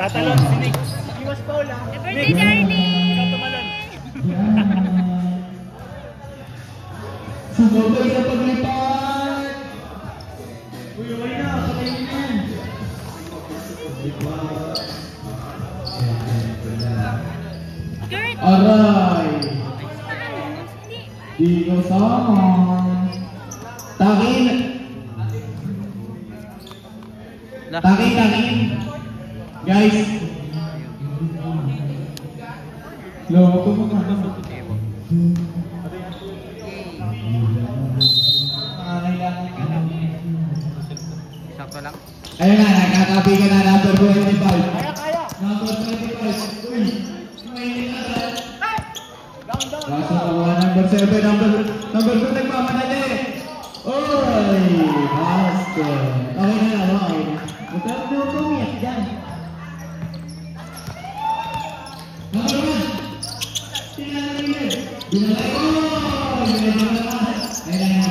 Tatalon, sinig. Iwas Paula. Birthday, Charlie! Ikaw tumalon. Sumabay sa paglipat! Uy, okay na, sakay na yan. Aray! Di ko sama. Takin! Takin! Guys! Loko mo ka. Sakto lang. Ayun na, nakakapi ka na number 25. Kaya. Number 25. Uy! Down. Kaso nakuha number 7, number 2 nagmamadali. Oy! Master. Okay na lang, okay na. Huwag mo kumiyak dyan. Number 1. Tinanagin. Binalay. Oh! Binalay na. Ayun na,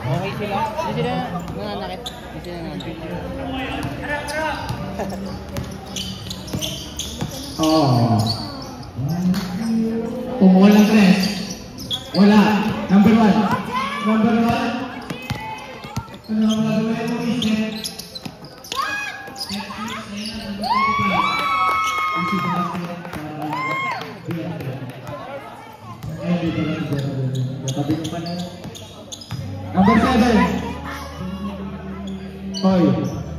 Okay sila. Hindi sila nanganakit. Hindi sila nanganakit. Oh. Pumuha lang, Chris. Wala. Number 1. Number 1. Ano ang gagawin mo, Isnet? Number 7. Hoy,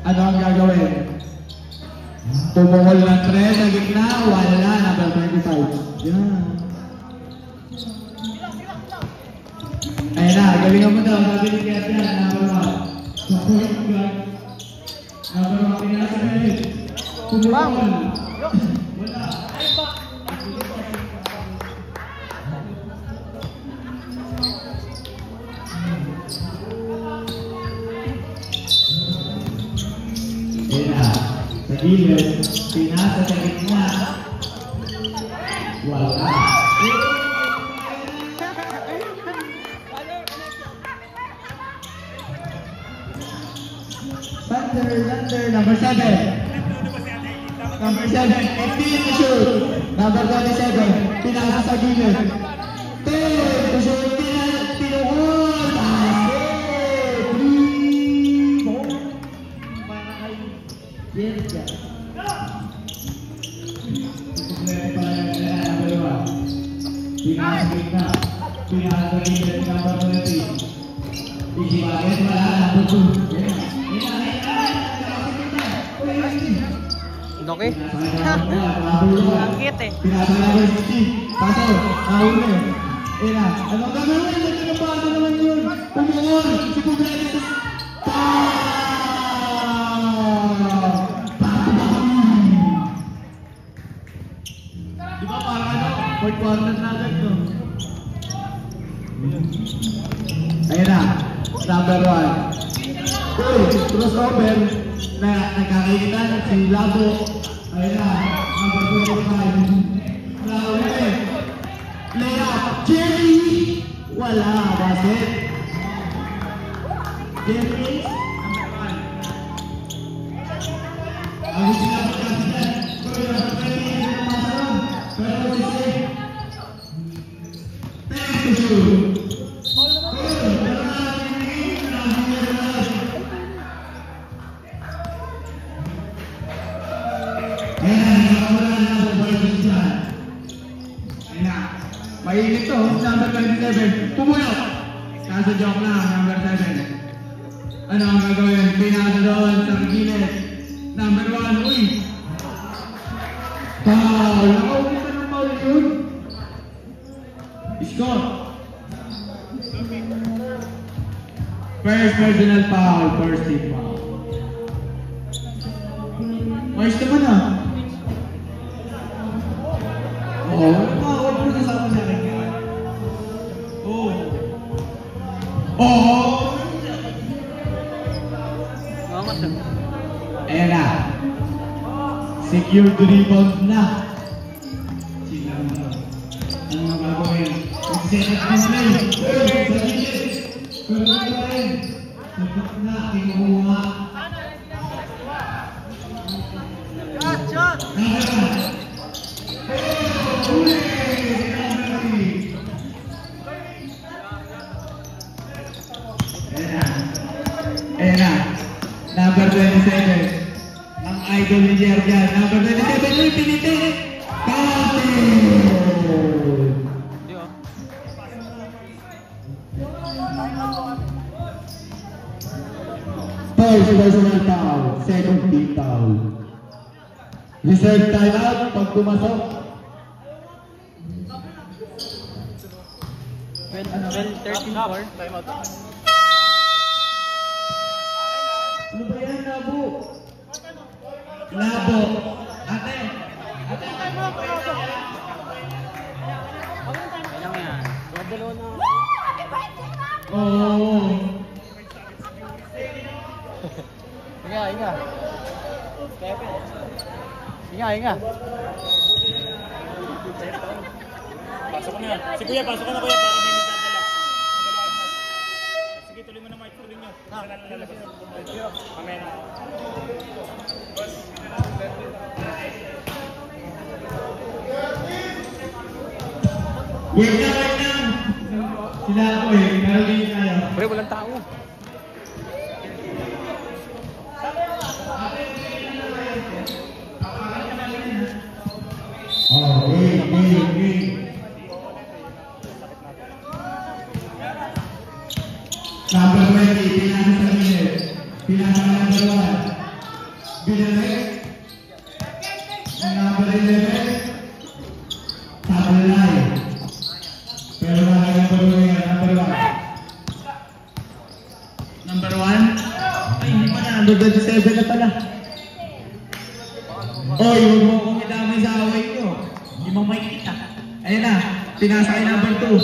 ano ang gagawin? Tumuhol ng 3 sa gitna, wala, number 25. Yan. Ayun na, galingan mo daw, sabi ni Kaya yan, number 1. Sa point guard. Number 1, pinasa na rin. Tumuhol. Wala. Sa gilid, pinasa sa gitna. Wala. Thunder, number 7. Number 7, 15 to shoot. Number 27, pinasa sa gilid. 10 to shoot, tinuhol. Okay? Langkit eh. Pinapalagay si Paso, nahuli. Ina, anong gagawin? Nagkinabago naman yun. Pumuhol, si Puglete. Di ba parang ano? Fourth quarter na agad to. Ayun na, number 1. Uy, crossover na nagkakita na si Labo. Ayun na, number 25. Nahuli. Layup, Jerry! Wala, basket. Jerry, number 1. Ang sinabi mainit to, number 27. Pumulot! Kaso joke lang, number 7. Ano ang gagawin? Pinasa doon sa gilid. Number 1, uy! Foul! Nakaulit na ng foul yun. Score! First personal foul, first team foul. Ayos naman ah. Oo. Huwag mo kasama sa akin. Oo. Oo. Ayan na. Secure the rebound na. Sila mo. Ano mga gagawin? Mag-set up ng play. Sa gilid. Pero pa rin. Sagot na, kinuha. Shot! Ayan na. Number 27. Ang idol ni Jerjan. Number 27. Uy, piniti. First personal foul. Second team foul. Reserve timeout pag pumasok. 12:34. Timeout. Ano ba yan, Labo? Labo. Ate. Ilang yan? Dalawa na. Oo. Inga. Inga. Pasok na. Si Kuya, pasok ka na Kuya para hindi magdadala. Sige, tuloy mo na mic tuloy nyo. Mamaya na. Wait lang. Sila ako eh. Narinig tayo. Pre, walang tao. Oh, wait. Number 20, pinasa sa gilid. Pinasa ng number 1. Binalik. Number 11. Sablay. Pero wala number 1 yan. Number 1? Ay, hindi pa na. Number 27 na pala. Oy, huwag mo kong idamay sa away nyo. Hindi mo makikita. Ayun na, pinasa kay number 2.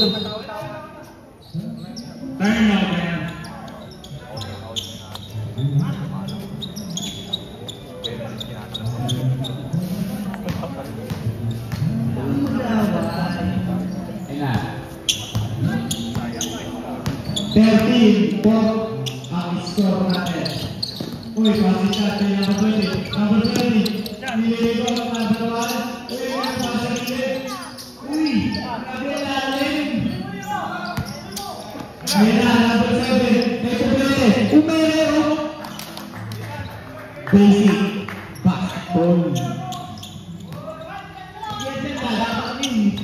Turn over yan. Ayun na. 13 po ang score natin. Uy, pasok ka kay number 20. Number 20. Nililigo ang number 1. Uy, nagpasa gilid. Uy, nabilalim. Ayun na, number 7. Next play. Umero. Basic. Basketball. Yes, yan na. Dapat din.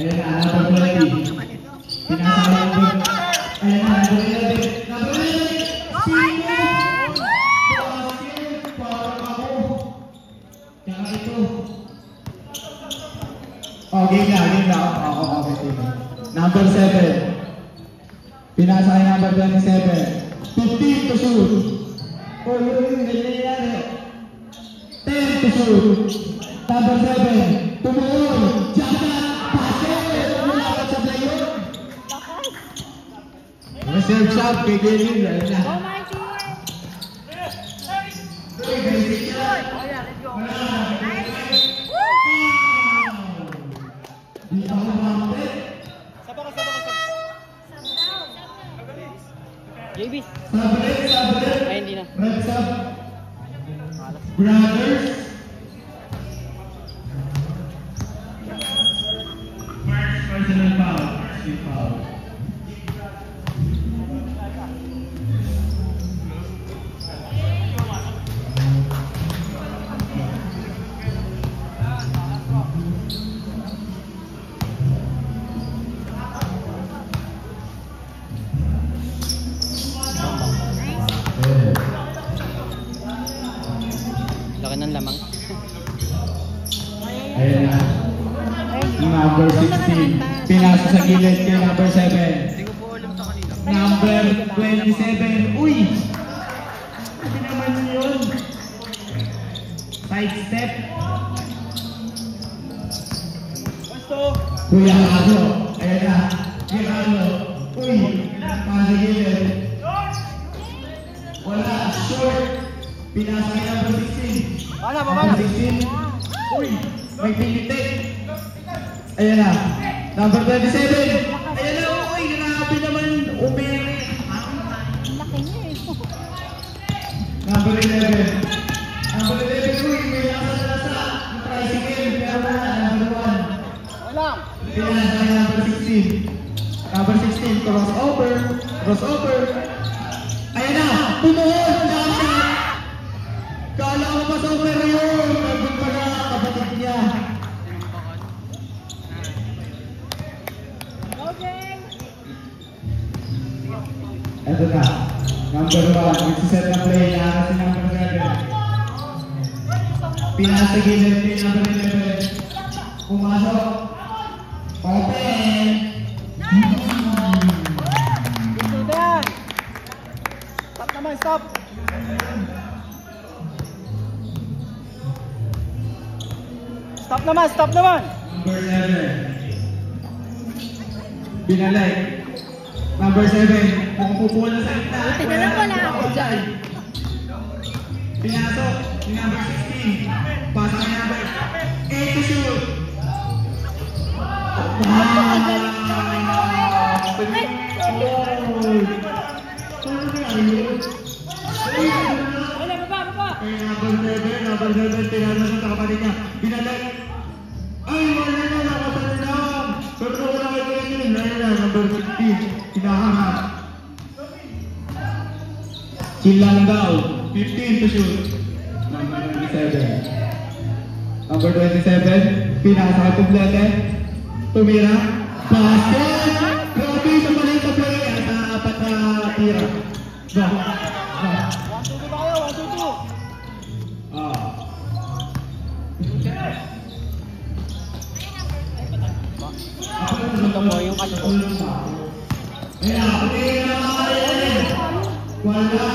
Ayun na, number 20. Pinasa number. Ayun na, number 11. Number 11. Sino? Okay na. Okay. Number 7. Pinasa kay number 27. 15 to shoot. Ganyan yan eh. 10 to shoot. Number 7. Tumuon. Jump basket. Lumalapat sa player. Reserve shot kay Gilin. Ayun na. JB. Sabret. Ay, hindi na. Red Sub. Brothers. First personal foul. Laki ng lamang. Ayun na. Number 16. Pinasa sa gilid kay number 7. Hindi ko po alam sa kanila. Number 27. Uy! Ano naman yun? Side step. Kuya Ano. Ayun na. Kuya Ano. Uy! Pinasa gilid. Wala. Short. Pinasa kay number 16. Baba na. Number 16. Uy! May pinitik. Ayun na. Number 27. Ayan na, okay. Grabe naman. Umere. Laki niya eh. Number 11. Number 11 ko, may nasa yung tricycle. Pero wala, number 1. Wala. Kaya number 16. Number 16, crossover. Crossover. Ayan na, tumuhod. Kala ko pa sa over yun. Nandun pa na, kapatid niya. Ito na. Number 1, nagsiset na play na si number 7. Pinasa gilid ni number 11. Pumasok. Open. Gusto yan. Stop naman, stop. Stop naman, stop naman. Number 11. Pinalay. Number 7. Kung pupuha na sa gitna. Buti na lang wala ako dyan. Pinasok ni number 16. Pasa ni number 8 to shoot. Number 7, tinanong sa kapatid niya. Pinalay. Ay, wala na, nakasal lang. Pero wala kayo yun. Number 16. Hinahanap. Silang daw. 15 to shoot. Number 27. Number 27. Pinasa ka kumplete. Tumira. Basket! Grabe sa maliit na play. Sa apat na tira. Go. Go. 1-2 tayo, 1-2. Ito mo yung kaso. Wala.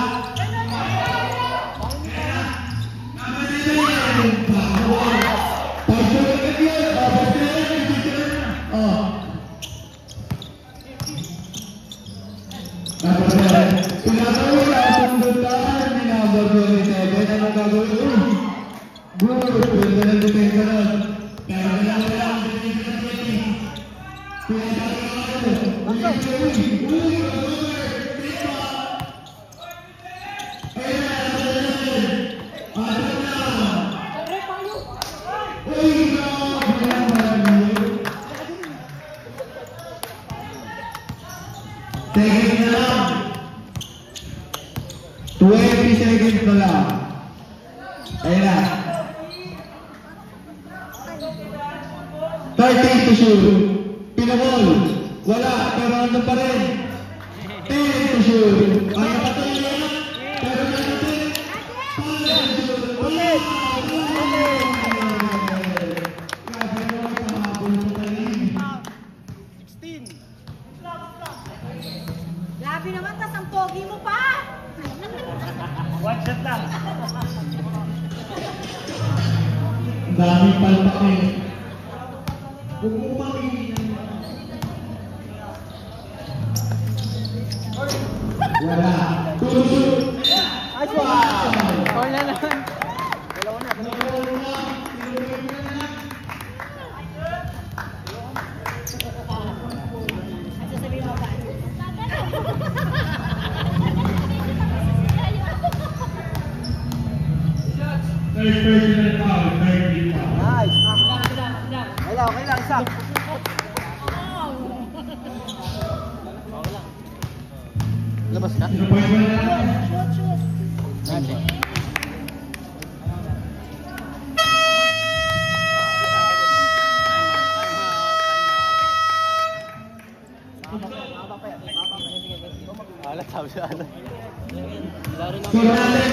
Seconds na lang. 20 seconds na lang. Ayun na. 13 to shoot. Pinabol. Wala. Pero ano pa rin. 10 to shoot. Ay, patay na. Pero natin. 5 to shoot. Ulit. Grabe naman sa habol sa talim. 16. Grabe naman, tas ang pogi mo pa! One shot lang. Ang daming palpak eh. Huwag mo kumangin. Wala. Tusok. Ay, wow! All na naman. Dalawa na. At sasabihin mo pa. Third personal foul. Third foul. Nice. Okay lang, isa. Labas ka? 0.1 na lang. Okay. Alat, sabi siya. Score natin.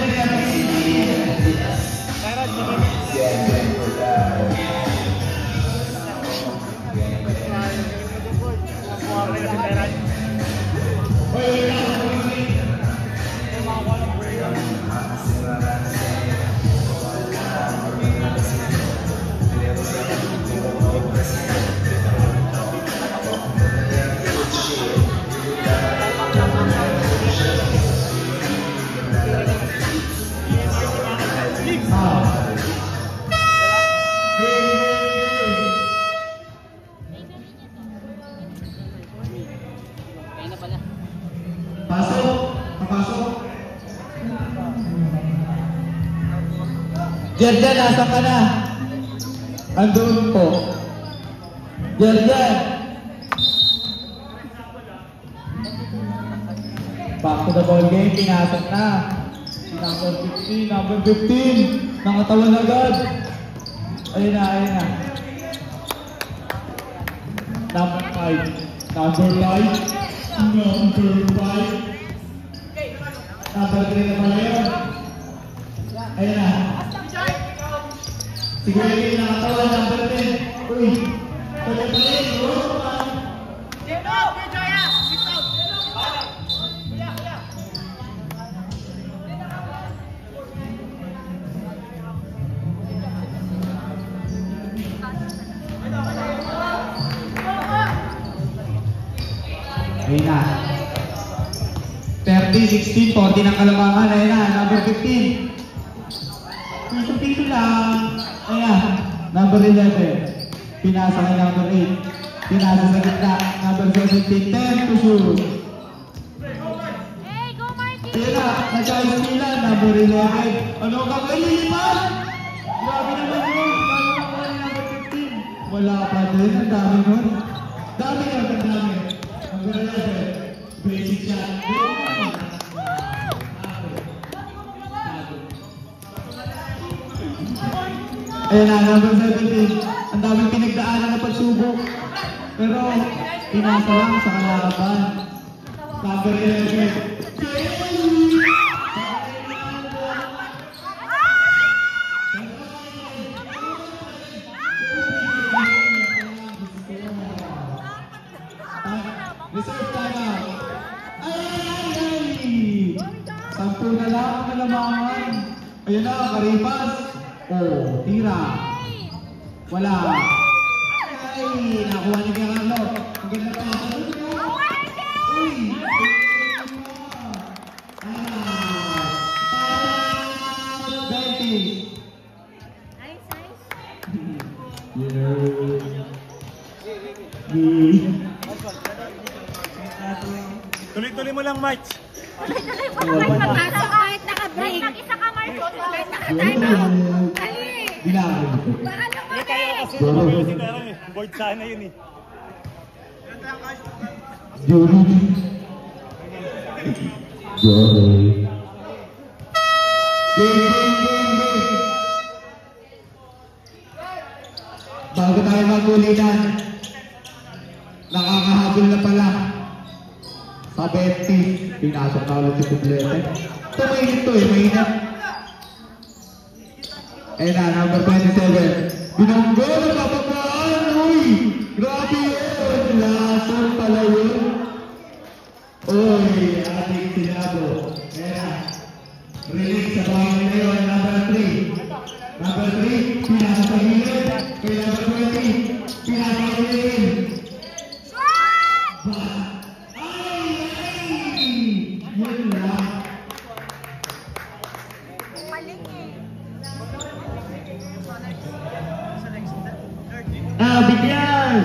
pala. Pasok. Papasok. Jerjan, nasa ka na? Andun po. Jerjan. Back to the ball game. Pinasok na. Number 15. Number 15. Nakatawan agad. Ayun na, ayun na. Number 5. Number 5. Number 5. Number 3 na pala yun. Ayun na. Siguro yung nakatawa, number 10. Uy. Pwede pa rin. Ayun na. 30, 16, 40 ng Kalamangan. Ayun na, number 15. Piso-piso lang. Ayun na, number 11. Pinasa kay number 8. Pinasa sa gitna, number 17. 10 to shoot. Hey, go Martin! Ayun na, nag-ayos sila, number 11. Ano ka ba ilipan? Grabe naman yun. Bago na ko number 15. Wala pa din, ang dami nun. Dami yun, ang dami. Number 11. Basic shot. Ayun na, number 17. Ang daming pinagdaanan na pagsubok. Pero, pinasa lang sa kalaban. Number 11. Reserve timeout. Ay! Sampu na lang ang Kalamangan. Ayun na, Karipas. Oh, tira. Wala. Ay, nakuha ni Carlo. Ang ganda pa. Uy! Nice, nice. Tuloy-tuloy mo lang, Mike. Pagpasok kahit naka-break. Isa ka, Marco. Kahit naka-time out. Dali. Bilang. Baka Hindi tayo lumaki. kasi si Taran eh. Board sana yun eh. Jory. Game. Bago tayo magulitan, nakakahabol na pala. Sa 20, pinasok na ulit si Kublete. Ito mainit to eh, mainit. Ayun na, number 27. Binonggo, nagkapagpaan, uy! Grabe yun! Lasol pala yun. Uy, ating sinabo. Ayun na. Release sa bawang na yun, number 3. Number 3, pinasa sa gilid. Kay number 20, pinasa sa gilid. Yun lang. Bigyan!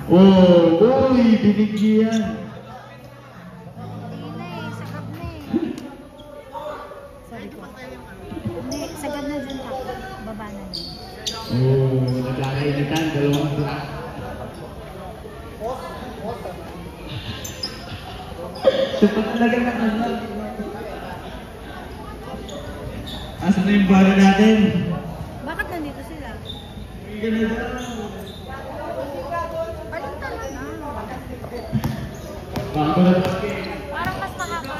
Oh, uy, binigyan. Hindi na eh, sagad na eh. Sorry po. Hindi, sagad na dyan ako. Baba na lang. Oh, nagkakainitan, dalawang black. Siya talaga ng ano. Asan na yung baro natin? Bakit nandito sila? Ganun. Balik talaga. Bago na basket. Parang mas mahaba.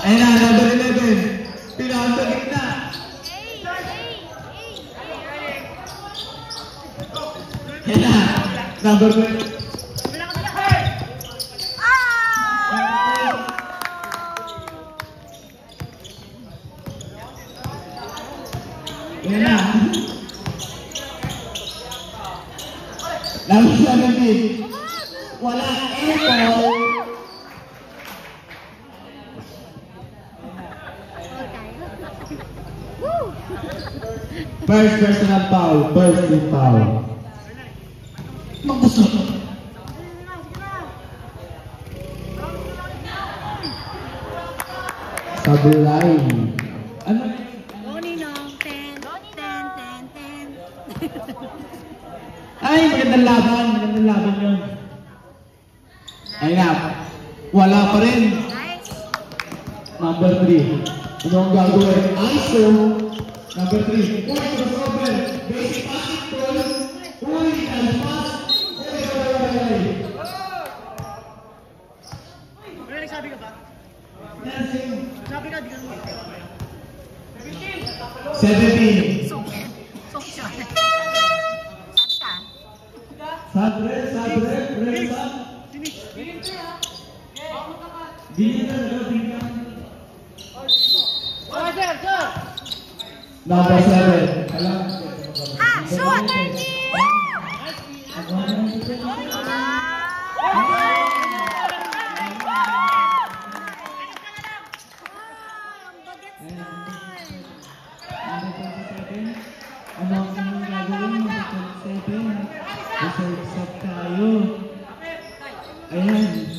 Ayun na, number 11. Pinasa gitna. Ayun na, number 12. Ayun na. Number 17. Wala ito. First personal foul. First team foul. Maggusto. Sablay. Ano? Go, Ninong. 10, 10, 10, 10. Ay, magandang laban yun. Ay na, wala pa rin. Nice. Number 3. Ano ang gagawin? ISO. Number 3. Uy, crossover. Basic basketball. Uy, alpas. Uy. Ano nagsabi ka ba? Sabi ka, di ka naman. 17. So short. Sabi ka. Sabre, resa. Binigyan. Number 7. Alam. Shoot! Ano ang gagawin mo sa 7? Reserve tayo. Ayan.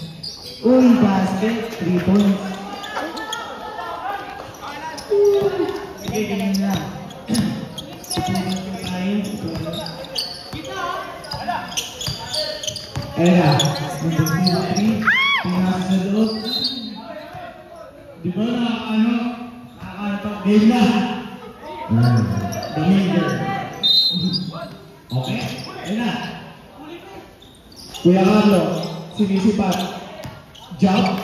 Uy, basket. 3 points. Sige, ganyan na. Supunin tayo. Ayan na. Number 3. Pinasa sa loob. Di ba nakakaantok? Game na. Daminder. Okay? Ayan na. Kuya Carlo, sinisipat. Jump.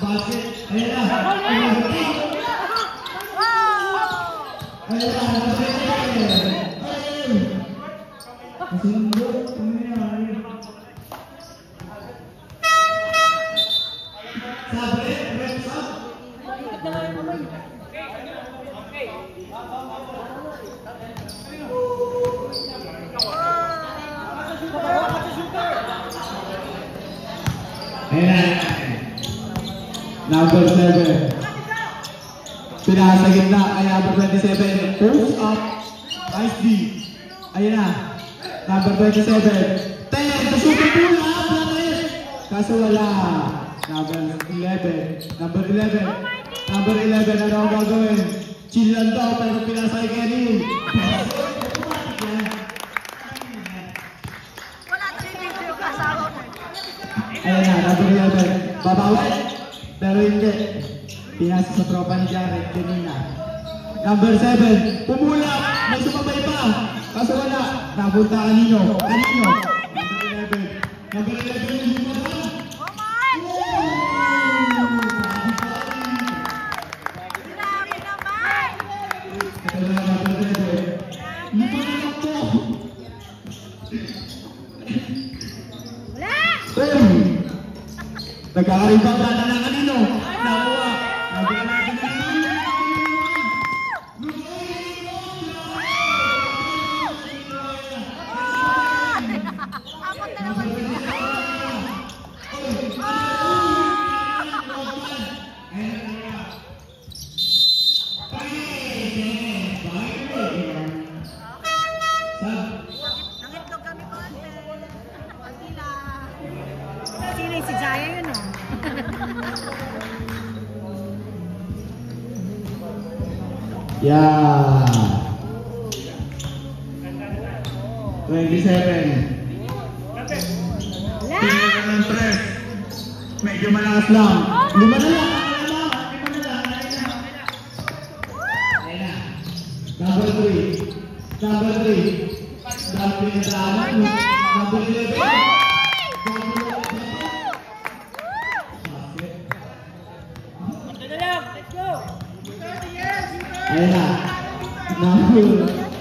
Basket. Ayan na. Ayan na. Number 7. Pinasa gitna ay number 27. Post up. Nice D. Ayan na. Number 27. 10. Super pull up. Kaso wala. Number 11. Number 11. Number 11. Ano ang gagawin? Chill lang daw pero pinasa kay Kenny. Wala tayo yung kasama ko. Ayan na. Number 11. Babawi. Pero hindi. Pinasa sa tropa ni Jared kanina. Number 7. Pumulak. May sumabay pa. Kaso wala. Napunta kanino. Kanino. Number 11. Number 11 yung sumabay. Grabe naman! Ito na number 11. Lima na lang po. Wala! Nagkakarimbang na ng kanino. Nakuha. Number 11. Apat na naman sila. Nangitlog kami konti. Sila. Sino yung si Jaya yun o? Yeah. 27. Wala! Tingnan ng press. Medyo malakas lang. Lima na lang. Ayan na. Number 3. Number 3. Number 11. Number 11. Ayan na. Number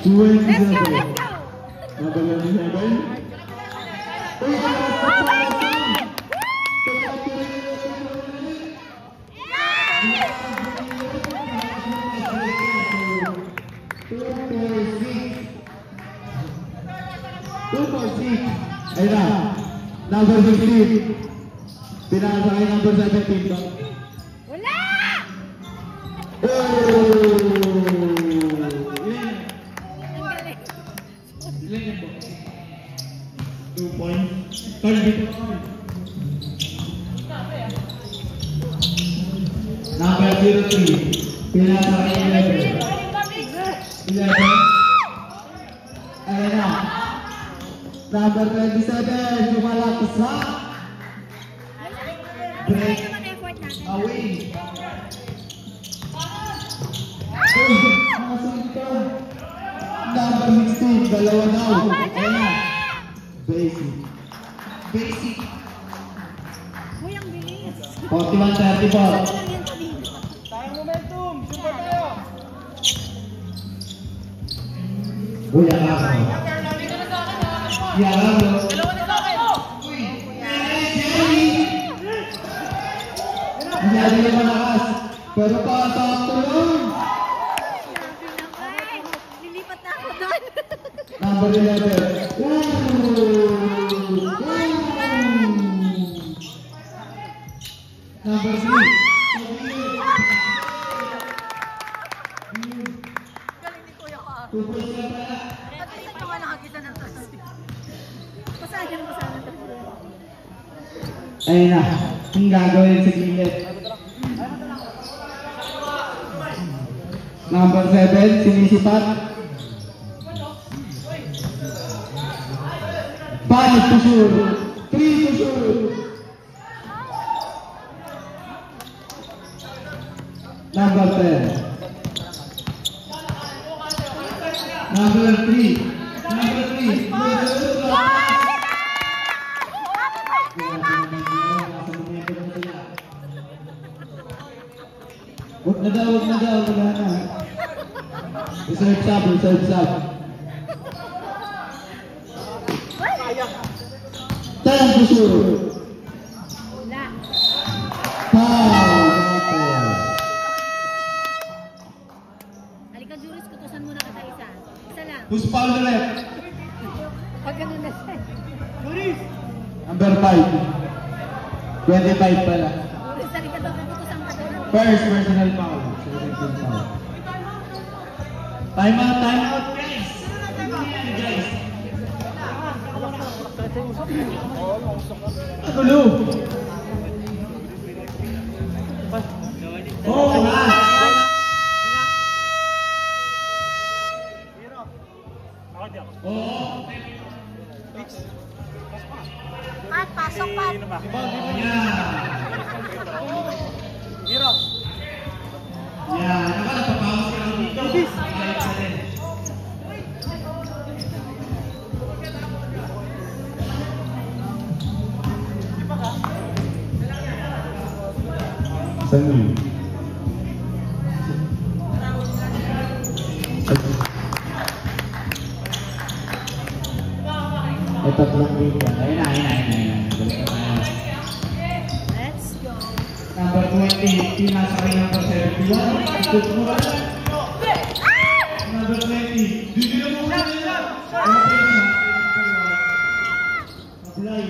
27. Let's go, let's go! Number 27. Uy, Ayan na. Number 15. Pinasa kay number 17. Wala! Oh! Ang galing. 2 points. Third dito. number 03. Pinasa kay 11. 11. Ayan na. Number 27, lumalaki sa break away. Number 16, dalawa na. Ayan na. Basic. Basic. Uy, ang bilis. 41-34. Tayong momentum. Super tayo. Uy, ang ako. Yan ako. Uy, Jerry yung malakas. Pero pasakto lang. Ay, lilipat na ako doon. Number 11. Number 3. Galing ni Kuya ka. 2 points na pala. At isa naman nakakita ng taas. Pasahan niya naman sana ito. Ayun na. Ang gagawin sa gilid. Number 7, sinisipat. 5 to shoot. 3 to shoot. Number 10. Number 3. Number 3. Huwag na daw, wala na. Reserve sub, reserve sub. 10 to shoot. Wala. Foul. Halika, Juris, kutusan mo na kita isa. Isa lang. Who's foul the left? Pag ganun na siya. Number 5. 25 pala. Juris, halika daw, kutusan ka daw. First personal foul. Second foul. Time out, guys. Guys. Gulo. Oh, wala. Ako di ako. Oo. Pat, pasok, Pat. Sino ba? Yan. Yan. Nakapapawas ka lang dito. Saan? Ay, tatlong dito. Ayun. Let's go. Number 20, pinasa kay number 71. Ikot mo ba? Number 20, bibigyan mo ba nila? Okay na. Apply.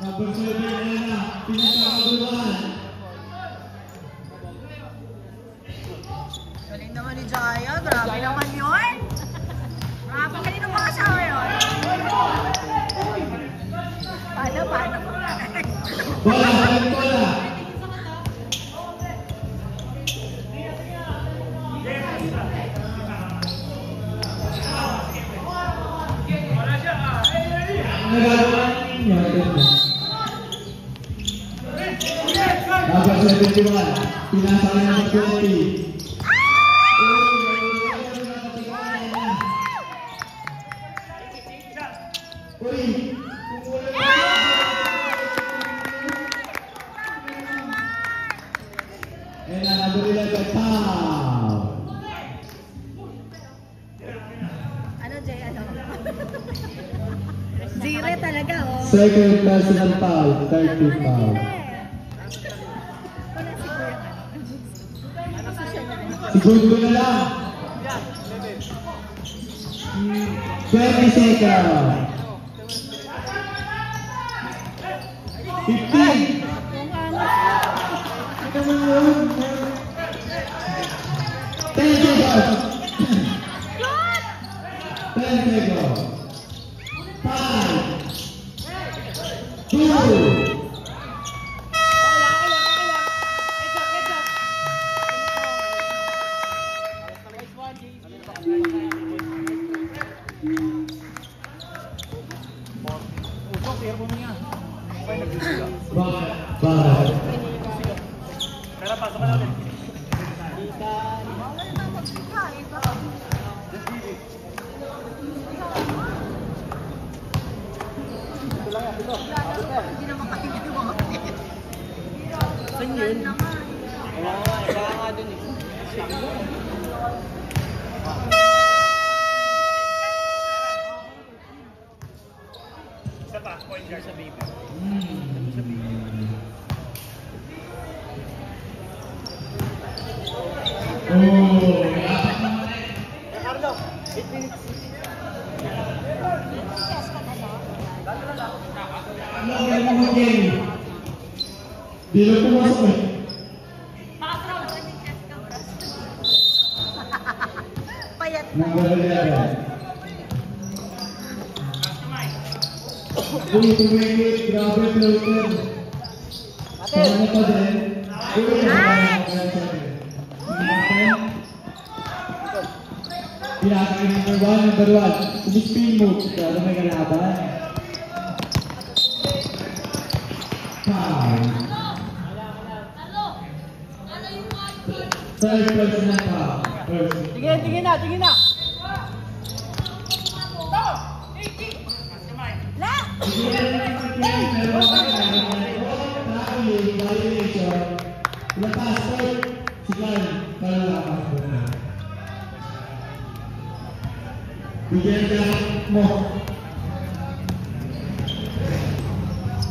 Number 7, ayun na. Pinagkakaguluhan. Galing naman ni Jaya. Grabe naman yun. Grabe kanina mga asawa yun. Paano? Bola, bola. Nagagawa ninyo. Number 71, pinasa kay number 20. Uy! And number 11, foul. Ano, Jay? Ano? Zero talaga, oh. Second personal foul, 30 foul. Wala si Kuya. Ano siya na? Segundo na lang. 20 seconds. 15. Kung ano? 10 seconds. 10 seconds. 5, 2, 1. Bakit? Pero pasok ka natin. Hindi naman kasi ginawa ko. Saan yun? Wala nga dun eh. Isa pa, point guard sa baby. Carlo, 8 minutes. Ano ang mga mag-game? Di lang pumasok eh. Payat. Number 11. Uy, tumingit. Grabe, floater. Paano pa din? Uy, pinakay number 1. Sumispin mo. Pero may kalaban. Foul. Third personal foul. First. Tingin na. La!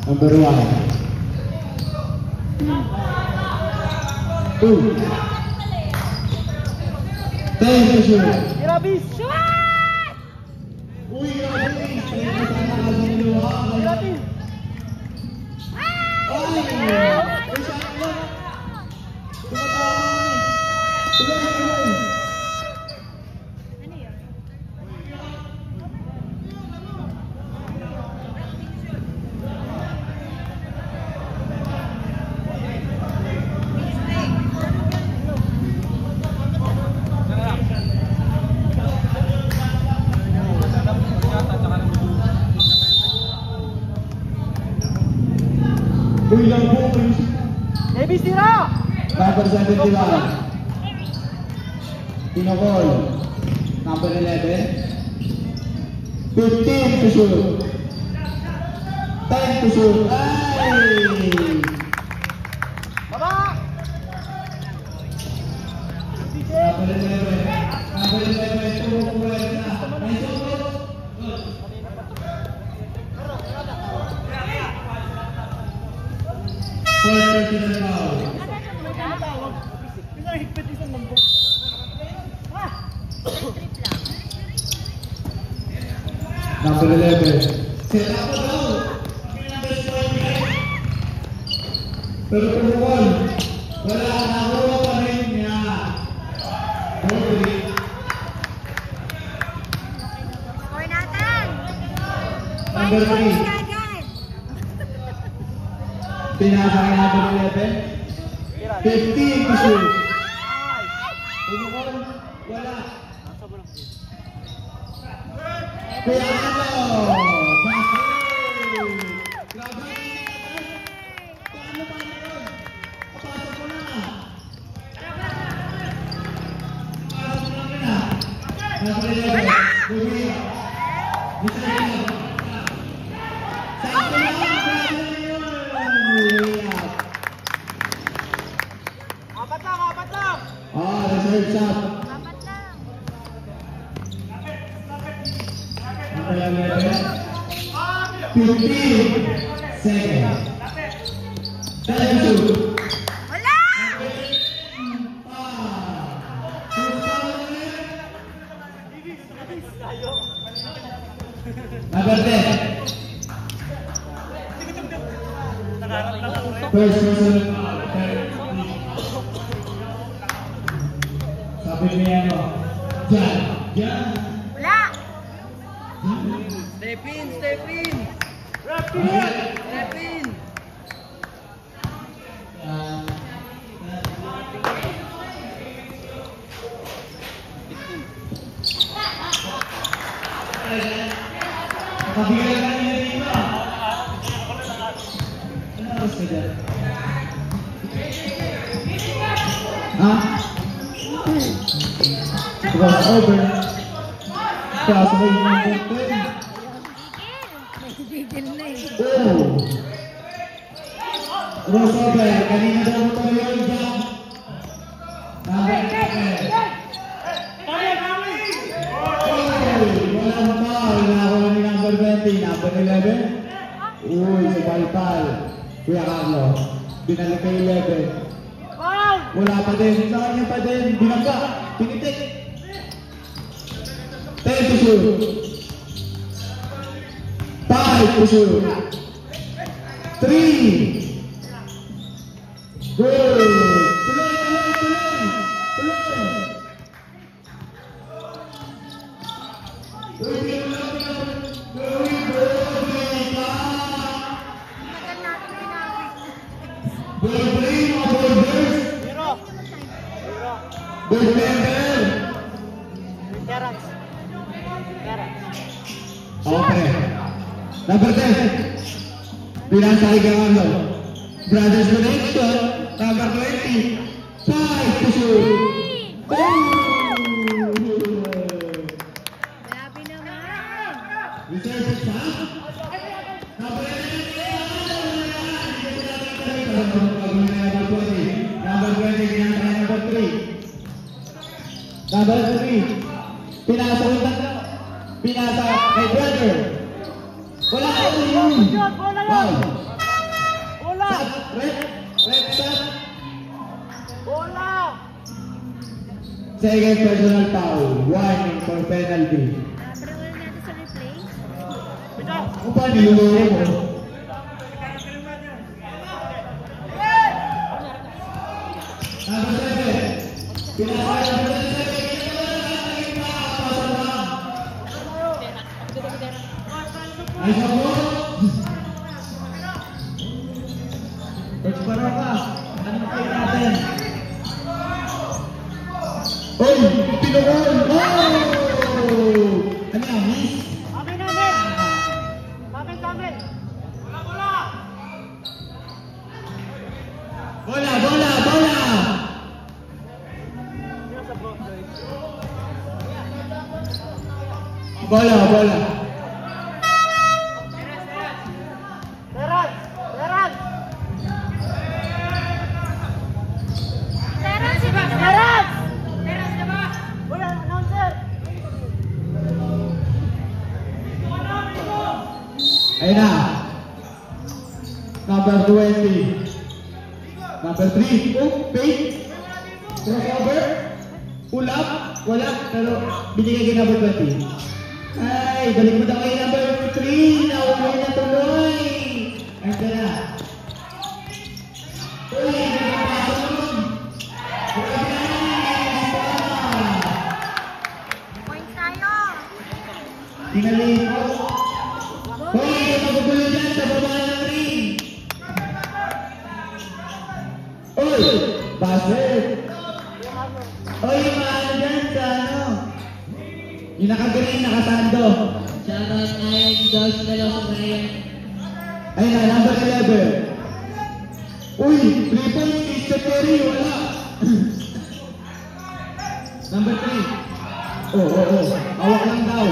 Number 1. 2. 10 to shoot. Irabis! Uy, grabe! Grabe! Ano yun? Uy, lang po! Davis, tira! Number 71. Pinokol. Number 11. 15 to shoot. 10 to shoot. Ay! Baba! Number 11. Number 11. Tumukulit na. May shoot. Fourth personal foul. Pinahigpit isang lambo. Trip lang. Number 11. Set up po daw. Pero pumukol. Wala. Nakuha pa rin niya. Okay. Score natin! Number 3. Agad! Pinasa kay number 11. 15 to shoot. Pumukol. Wala. Kuya Ano! Basket! Grabe! Paano ba yun? Papasok ko na. Papasok ko na. Number 11. Bumira. Mr. Ino. Sakto lang. Grabe na yun. Layup. Apat lang! Reserve shot. Dapat lang. Number 11. 15 seconds. 10 to shoot. Wala! Number 10. Nakaharap lang ako. First personal foul. Sabi niya mo, Jan. Wala! Step in! Step in! Kapabigyan ka niya dito. Tapos ka dyan. Ha? Crossover. Crossover yung number 10. Nagigil na eh. Oh! Crossover. Kanina daw mo tayo yung jump. Number 10. Wala mo pa. Nakakuha ni number 20. Number 11. Uy, si Palpal. Kuya Carlo. Binalik kay 11. Wala pa din. Sa kanya pa din. Binangga. Pinitik. 10 to shoot. 5 to shoot. 3. Good. Tuloy. Okay. Number 10. Pinasali ka ano? Brothers Connection. Number 20. 5 to shoot. Grabe naman. Reserve sa? Number 20. Number 3. Pinasa ko tatlo. Pinasa kay brother. Wala ka yun. Wow. Bola! Red shot. Bola! Second personal foul. Warning for penalty. Pero natin sa replay. Kung paano niluluro mo? Number 7. Pinasa number 7. Ay, sabo! Coach Baroka, ano kayo natin? Oy! Pinukol! Oh! Ano yan, miss? Amin! Amin! Bola! Bola! Ayun na. Number 20. Number 3. Oh, fake. Crossover. Pull up. Wala. Pero binigay kay number 20. Ay, balik mo daw kay number 3. Nauwi na tuloy. Ayun na. Uy, nagpapasok. Points tayo. Tinalipo. Hoy, magugulo dyan sa baba ng ring. Oy, basket. Oy, yung maano dyan sa ano. Yung naka-green, naka-sando. Shoutout kay Josh Veloso Maria. Ayun na, number 11. Uy, 3 points kay Steph Curry, wala. Number 3. Oh. Hawak lang daw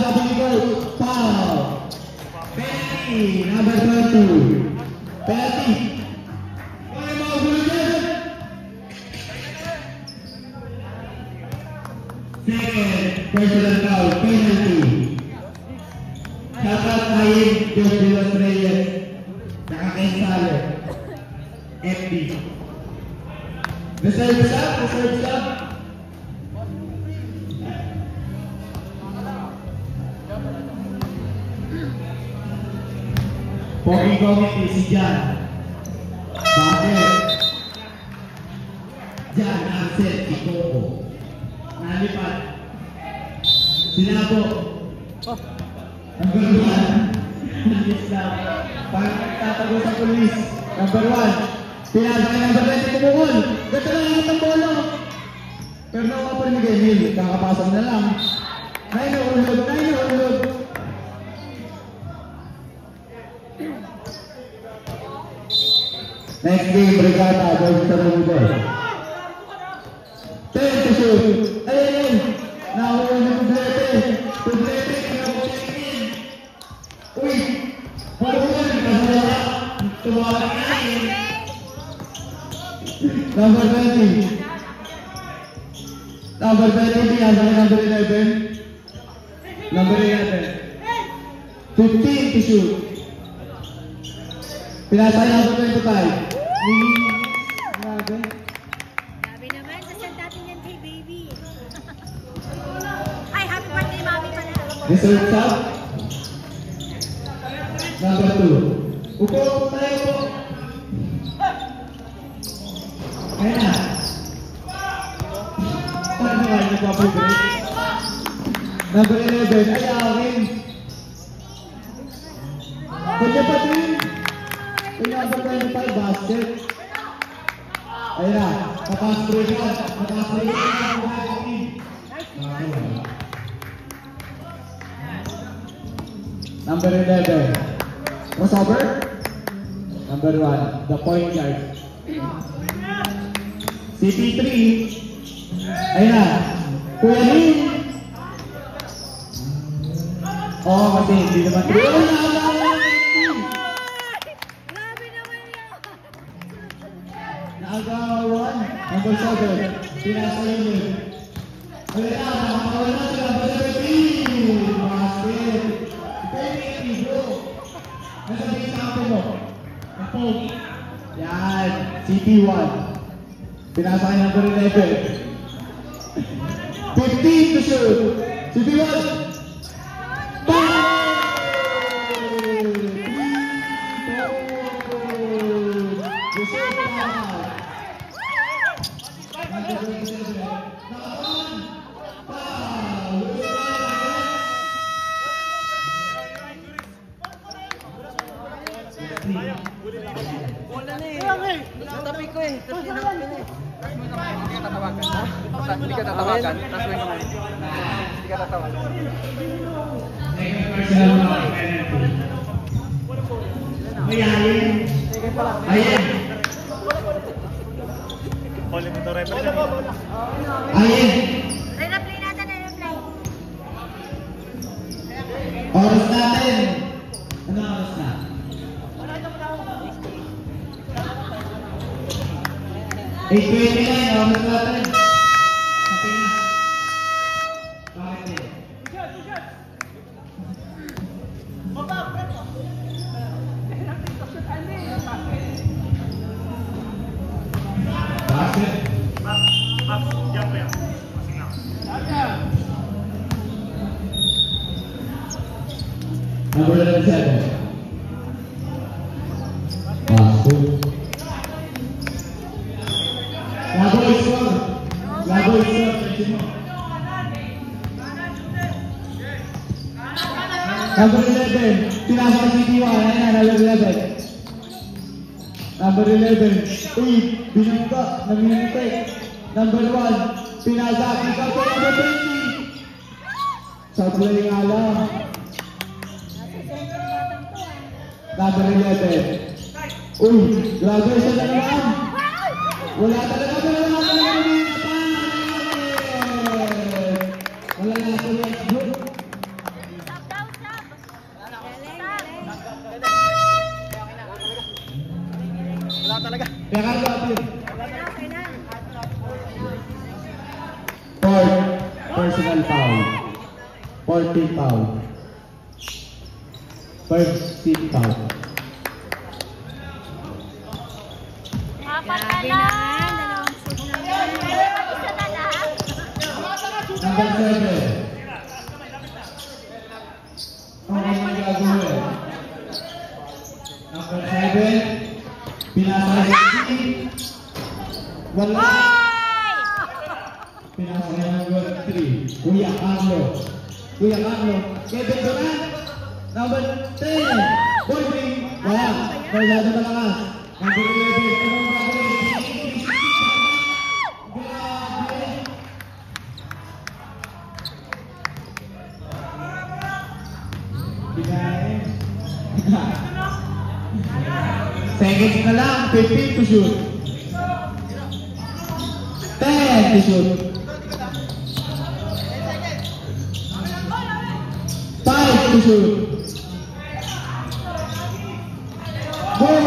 sabi ni Gold. Foul. Penalty, number 22. Penalty. Oy, mga gulo dyan. Second, personal foul, penalty. Shoutout kay Josh Veloso Reyes. Nakakaisalo. FB. Reserve sub. Pogi si Jan. Bakit? Jan, Arcel, si Coco. Nalipat. Sinabo. Number 1. Nalis lang. Parang tatago sa polis. Number 1. Pinasa ka number 20 kumukul. Gato lang yung itang bolo. Pero nakuha pa rin ni Gemil. Kakapasok na lang. Nay nahulog. Next game, Brigada versus Tarugo. 10 to shoot. Ayun! Nahuli na Publete. Publete, kinakot-check-in. Uy! Parugan! Kasala! Tumawag na yun. Number 20. Number 20, pinasa ka number 11. Number 11. 15 to shoot. Pinasa ka number 25. Grabe. Grabe naman, sasal natin yan kay baby. Ay, happy birthday, mami pala. Reserve shot. Number 2. Upo, tayo po. Ayan na. Paano kayo nagpapagrade? Number 11, ay akin. Kanya pa din. Kanya number 25, basket. Ayan na, mataas-spray ka. Mataas-spray ka. Number 11, crossover. Number 1, the point guard. CP3. Ayan na. Kuya Lee. Oo, kasi hindi naman. Grabe naman yun. Naagawan. Number 7. Pinasa yun. Ayan na. Nakakawala na sila. Number 17. Basket. Penny, bro. Nasabihin sa akin mo. Ang poke. Yan. CP1. Pinasa kayo number 11. 15 to shoot. CP1. Natabi ko eh. Tapos ginawin ko eh. Hindi ka tatawagan. Ha? Hindi ka tatawagan. Tapos may naman. Hindi ka tatawagan. Ayan. Huli mo ito, refer. Ayan. Re-replay natin, re-replay. Oras natin. Ano oras na? Oras natin. Okay na. Bakit eh? Bakit? Yan po yan. Number 7. Pasok. Lagoy score. Lagoy score. Number 11. Pinasa ka CP1. Ayan na, number 11. Number 11. Uy, binangga. Naminantek. Number 1. Pinasa. Ikaw po number 20. Sa play nga lang. Number 11. Uy, grabe sa dalaman. Wala talaga ba naman talaga wala na sa next group. Stop daw, stop. Wala talaga. Kaya ka kapit. Okay na. Fourth personal foul. 14 foul. First team foul. Apat na lang. Dalawang shoot na lang. Isa na lang. Number 7. Ang mga gagawin. Number 7. Pinasa si wala. Pinasa number 3. Kuya Carlo. Kuya Carlo. Kevin Durant. Number 10. Boyfriend. Wala. Masyado malakas. Number 11. Anong gagawin? Grabe. Bigay. seconds na lang. 15 to shoot. 10 to shoot. 5 to shoot. Goal!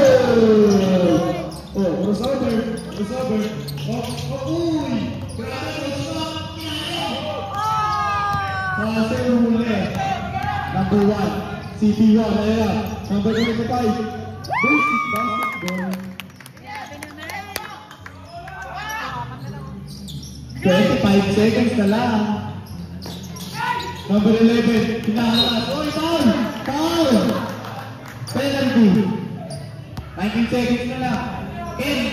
Oh, crossover. Crossover. Uy! Grabe, crossover. Pase yung huli. Number 1. CP1. Ayan. Number 25. Basic basketball. 25 seconds na lang. Number 11. Pinahalas. Oy, foul! Foul! Penalty. 19 seconds na lang. Ken.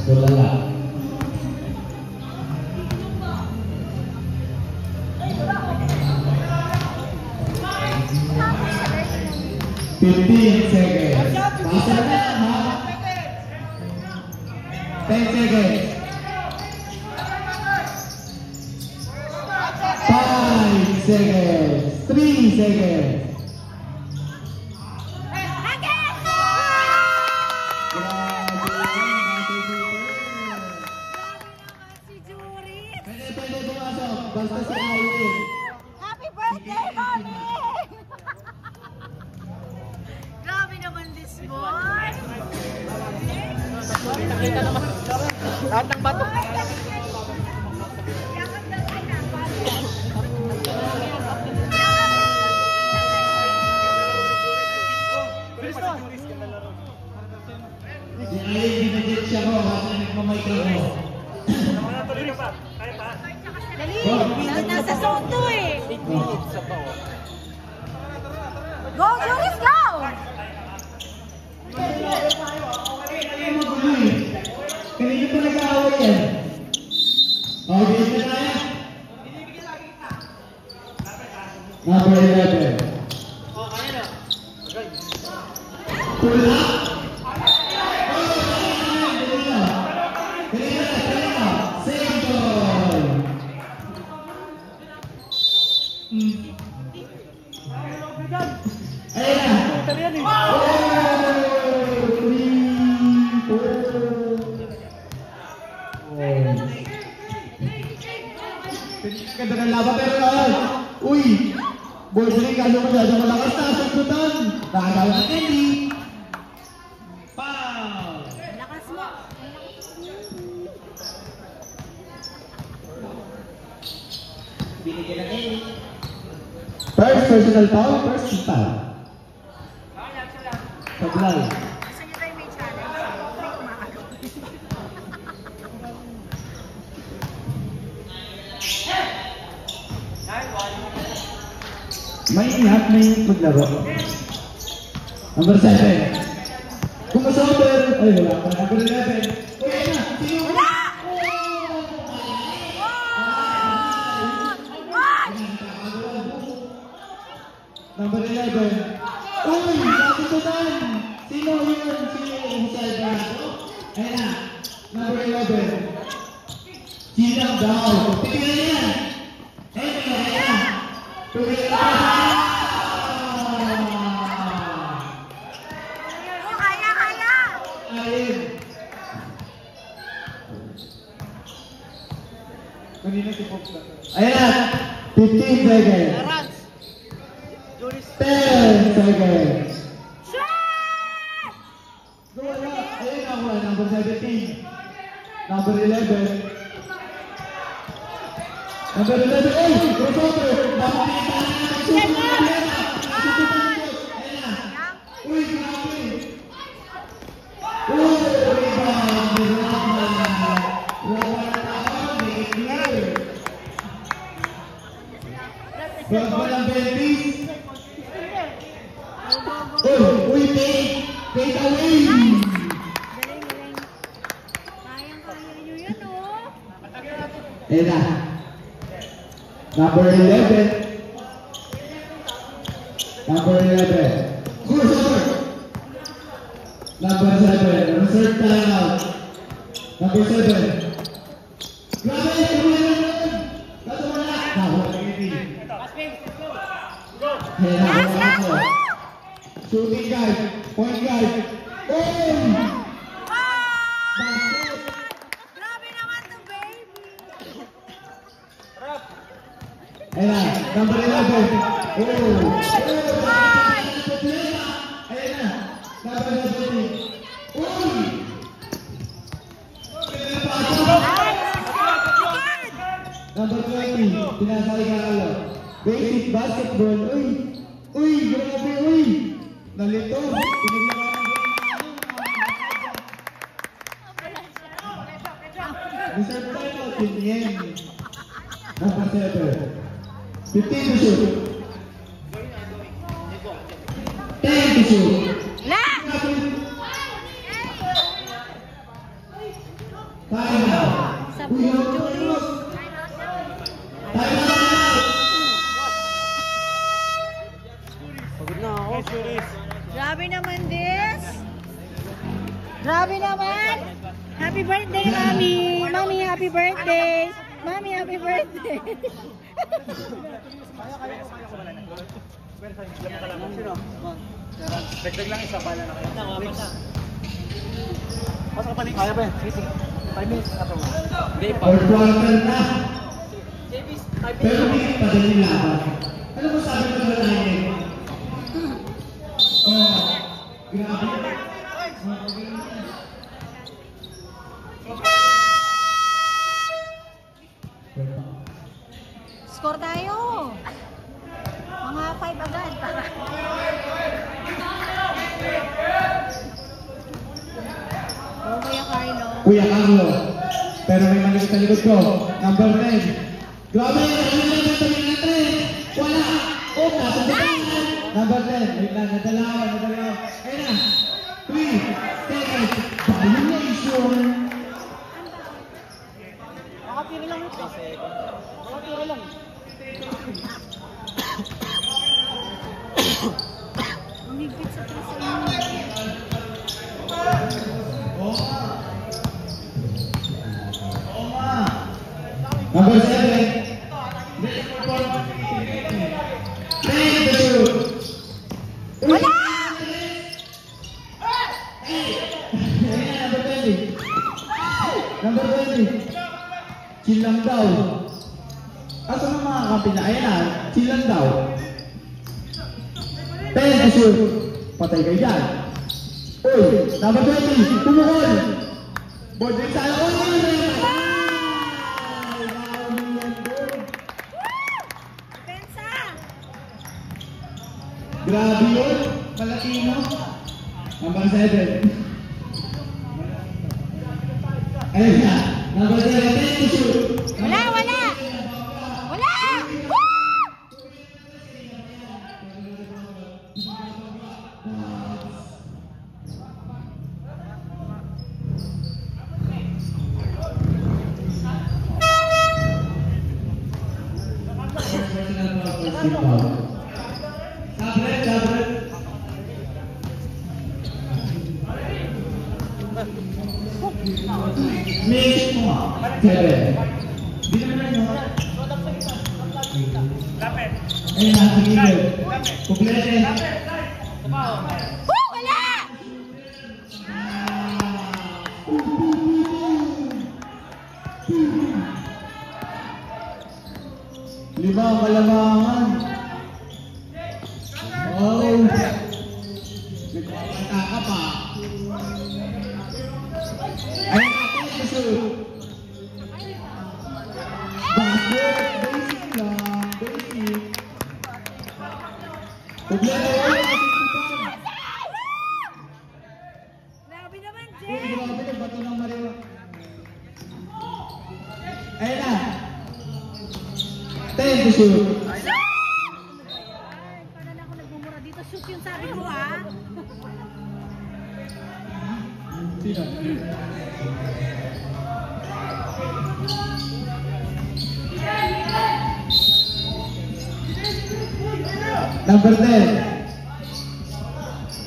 Wala. 15 seconds. Basta na ha? 10 seconds. 5 seconds. 3 seconds. Pwede pumasok. Basta si Aileen. Happy birthday, Mami! Grabe naman this boy! Nakita naman. Lahat ng bato. Si Aileen, ginagit siya ko. Kasi nagmamay-ka mo. Tuloy ka pa. Kaya pa. Dali! Nasa zone 2 eh! Go, Julius, go! Kanina pa nag-aaway yan. Okay, ito na yan. Number 11. Pula. Same ball. Ayan na. Ganda ng laban pero naman. Uy! Boydring, ano masyadong malakas na sa putan. Nakagawa ng Kenny. Foul! Lakas mo! Binigyan ng Kenny. First personal foul, first foul. Sablay. Gusto niyo tayo may challenge? May kumakagat. May ingat, may maglaro. Number 7. Kumasober. Ay, wala pa. Number 11. Uy, ayun na. Sino? Wala! Number 11. Uy, sabi ko dan. Sino yun? Sino yung Salva? Ayun na. Number 11. Sinang daw. Tignan niya. Ayun na. Tignan niya. Kaya! Ayun. Kanina si Pop na. Ayun na. 15 seconds. 10 seconds. Wala. Ayun ako. Number 17. Number 11. Number 11. Ay! Crossover! Bakit pinagkakas natin? Ayun na. Uy, grabe. Uy, rebound. Bago ng Belvis. Uy, take away. Galing. Kayang-kaya nyo yan, oh. Ayun na. Number 11. Number 11. Cruiser. Number 7. Reserve timeout. Number 7. Grabe! Kaso wala! Wala ini. Shooting guard. Point guard. Oh! Grabe naman to, baby. Ayan na, number 11. Oh! Ayan na, number 17. Uy! Number 20, pinasali ka alo. Basic basketball. Uy! Uy! Grabe! Uy! Nalito! Pinigyan ka ng Reserve timeout, Pinien. Number 7. 15 to shoot. 10 to shoot. La! Time out. Sa Uy, Julius. time out. Pagod na ako. Grabe naman this. Grabe naman. Happy birthday, Mami. Mami, happy birthday. Mami, happy birthday. Dagdag lang isa, pala na kayo. Pasok ka pa rin. Kaya ba yan? Sige. 5 minutes na pa mo. Hindi pa. Fourth quarter na. Pero hindi padali laban. Ano mo sabi ko na tayo? Oh, grabe. Score tayo. Mga 5 agad. Oh, Kuya Carlo. Kuya Carlo. Pero may maliit sa likod ko. Number 10. Grabe! Ano na yung sabi natin? Wala! Oh, nasadaan! Number 10. Wait lang, nadalaw. Ayun na. 3 seconds. Violation. Nakatiri lang ito. Nakatiri lang. Ang higpit sa trasa niyo. Number 7. Take the shoot. Wala! Ayan, number 20. Number 20. Chill lang daw. Asa ng mga kampi na? Ayan na, chill lang daw. 10 to shoot. Patay kayo dyan. Uy, number 20. Tumukol. Board rin sana. Uy! Pensa! Grabe yun. Malatino. Number 7. Ayun na. Number 7. 10 to shoot. Wala! Wala! Wala! Woo! Sabret. Mix mo. 7. Di naman mo. Ayun na, sige. Kumpleto. Woo! Wala! Lima ang kalamangan. Oh. Nagpapanta ka pa. Ayun na, gusto. Bakit? Basic lang. Basic. Kumpleto. Grabe naman, Uy, Jen! grabe, bato ng mariwa. Ayun na. 10 to shoot. Ay, paano na ako nagmumura dito? Shoot yung sabi ko, ha? Sino? Number 10.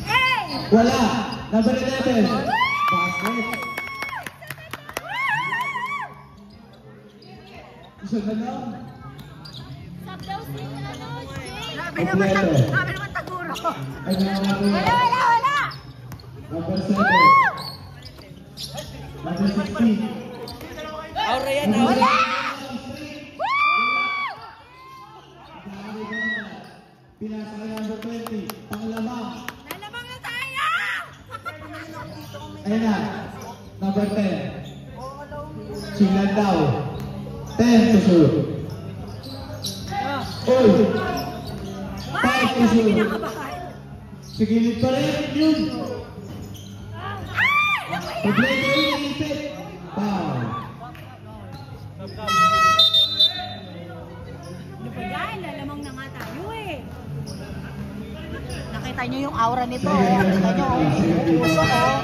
Hey! Wala. Number 11. Basket. Isa na lang. Sab daw si ano, Jay. Kompleto. Sabi naman taguro. Ay, Wala, wala, wala. Number 7. Number 16. Aura yan, Wala! Pinasa kay number 20. Panglamang. Lalabang na tayo! Ayun na. Number 10. Signal daw. 10 to shoot. Oy! 5 to shoot. Sigilid pa rin yun. Problema yung ipit. Foul. Ano ba yan? Lalamang na nga tayo eh. Nakita nyo yung aura nito oh. Nakita nyo oh. Usok oh.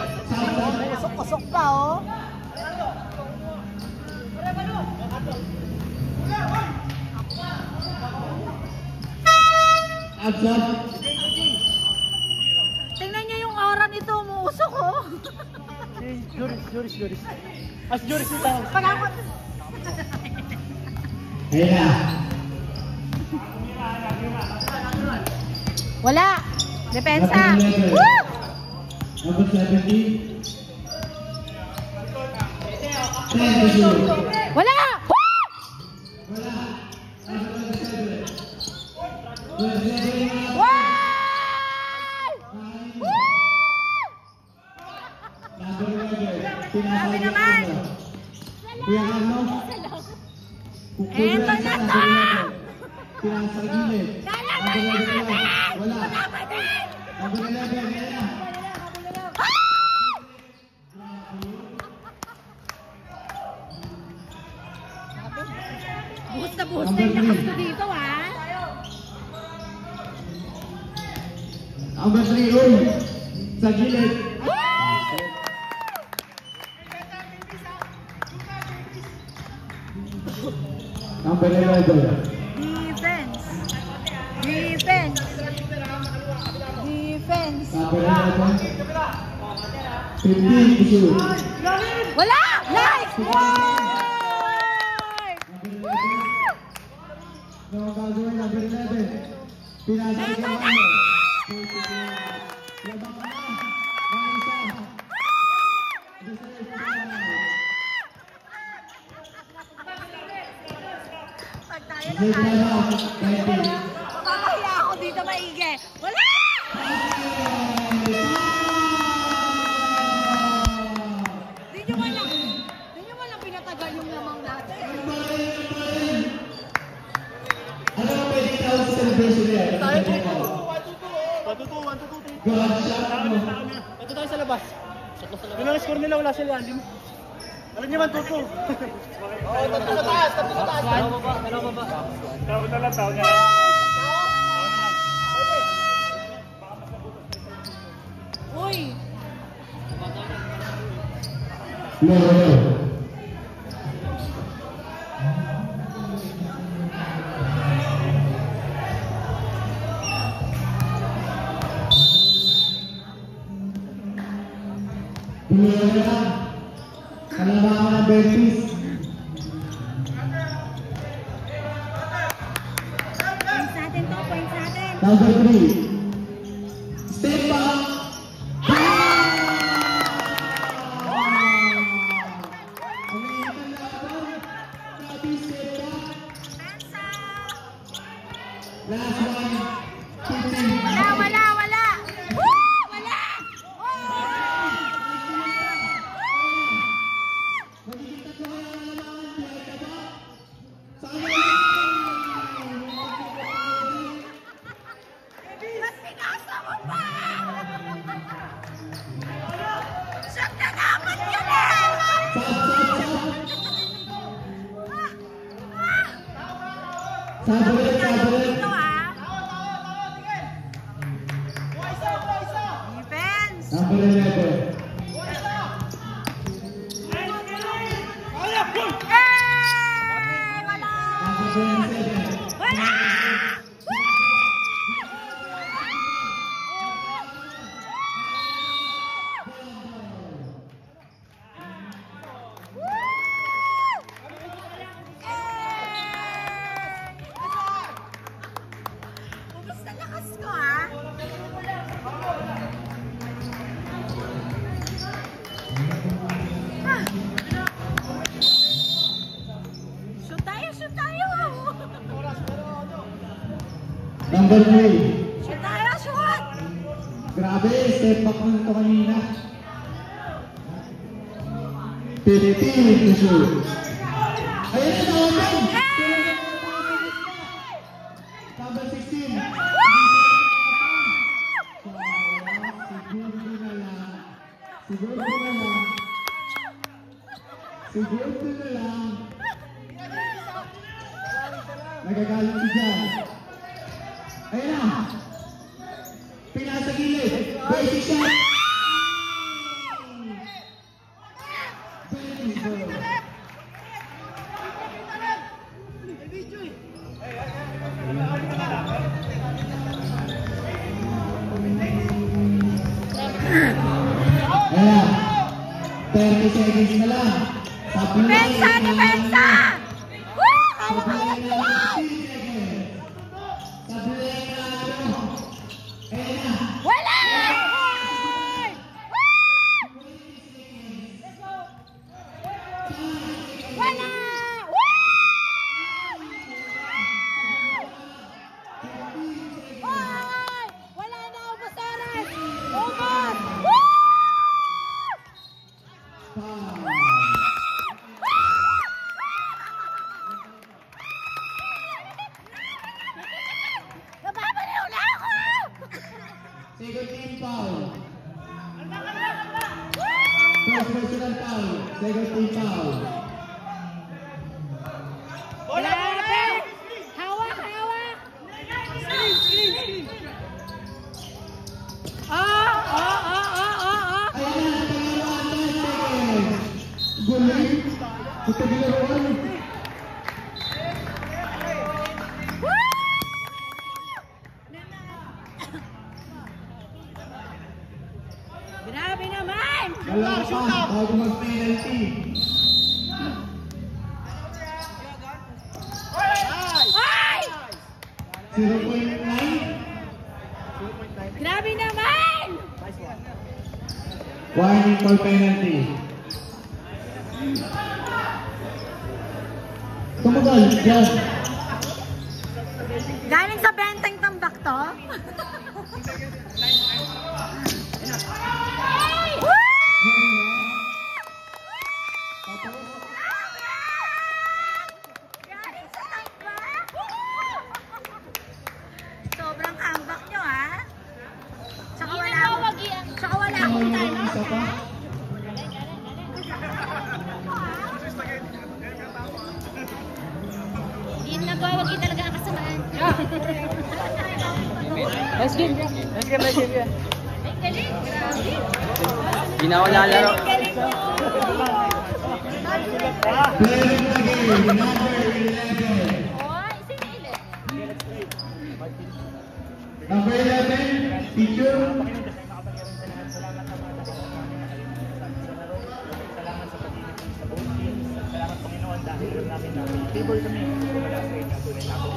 Usok-usok pa oh. Absent. Tingnan nyo yung aura nito. Umuusok oh. Juris. As Juris nito. Pag-akot. Ayun na. Wala. Depensa. Number 11. Woo! Number 17. 10 to shoot. Wala. Woo! Wala. Number 27. 27. Why? Woo! Number 11. Grabe naman. Kuya Carlos. Eto na to. Pinasa gilid. Lalaban na natin. Wala. Wala din. Number 11. Ayan na. Buhos na buhos na yung lakas ko dito ah. Number 3. Uy. Sa gilid. Number 11. Defense. Defense. Defense. Number 11. 15 to shoot. Wala! Nice! Why? No, gagawin number 11. Pinasa Eto ka na! ano? Labang ka na. Mga Pag tayo isa. Save na lang. 20. Mamahiya ako dito maigi. Wala! Di nyo walang pinatagal yung lamang natin. Ano ang pwede tawag sa celebration niya? Patuto. God shot mo. Ito tayo sa labas. Yun ang score nila, wala sila. Alam niyo man, Tuto. Tapos sa taas. Tao na lang. Uy! No. Puluhan na lang. Kalabangan ng Betis. Points natin to, points natin. Number 3. Step back. Last one. 15. Wala! Woo! Wala! Magiging tatlo kaya naman. Buhay ka ba? Saan Mas pinasa mo pa! Siyang nanaman yun eh! Sabulit. Dito ah! Defense! Number 11. Wala! Number 27. Wala! Number 3. Shoot tayo, shoot! Grabe, step back na ito kanina. 15 to shoot. Ayun na, open! Number 16. Siguro na lang. Nagagalit si Jan. Ayun na. Pinasa gilid. Basic shot. Very good. Ayan. 30 seconds na lang. Depensa! Depensa! Woo! Hawak-hawak mo lang! Wala! Wala! Hoy! Wala na, ubos oras! Ubos! Woo! Nababaliw na ako! Second team foul. First personal foul. Second team foul. Grabe! Hawak, hawak! Ayan na, pangalawa 10 seconds. Guling. Ito ginagawan. Grabe naman! Dalawa pa, bago mag-penalty. Ay! 0.9. Grabe naman! Warning for penalty. Tumagal, yan. Galing sa benteng tambak to? Galing sa tambak? Sobrang comeback nyo, ha? Tsaka wala akong time. Isa pa. Hindi nagwawagi talaga ang kasamaan. Nice game. Nice game, nice game. Ay, galing. Grabe. Hindi na ako lalaro. Galing mo. Player of the game, number 11. Oy, sinilit. Number 11, teacher. Salamat Panginoon dahil alam namin na favor kami wala sa inyo tunay na sa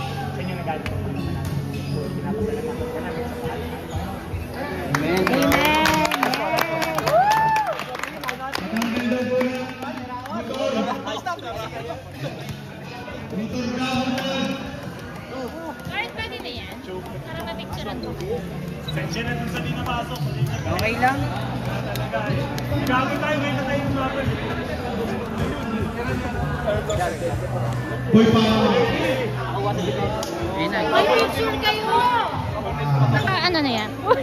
inyo nagalit ang Panginoon natin. Pinapasalamatan ka namin sa pangalan ng Panginoon. Amen. Matanggal daw po yan. Motor ground. Kahit pwede na yan. Para ma-picturean mo. Sensya na dun sa di napasok. Okay lang. Talaga eh. Gagawin tayo, ngayon na tayo umabot. Boy power. Ayun na. May picture kayo! Naka ano na yan?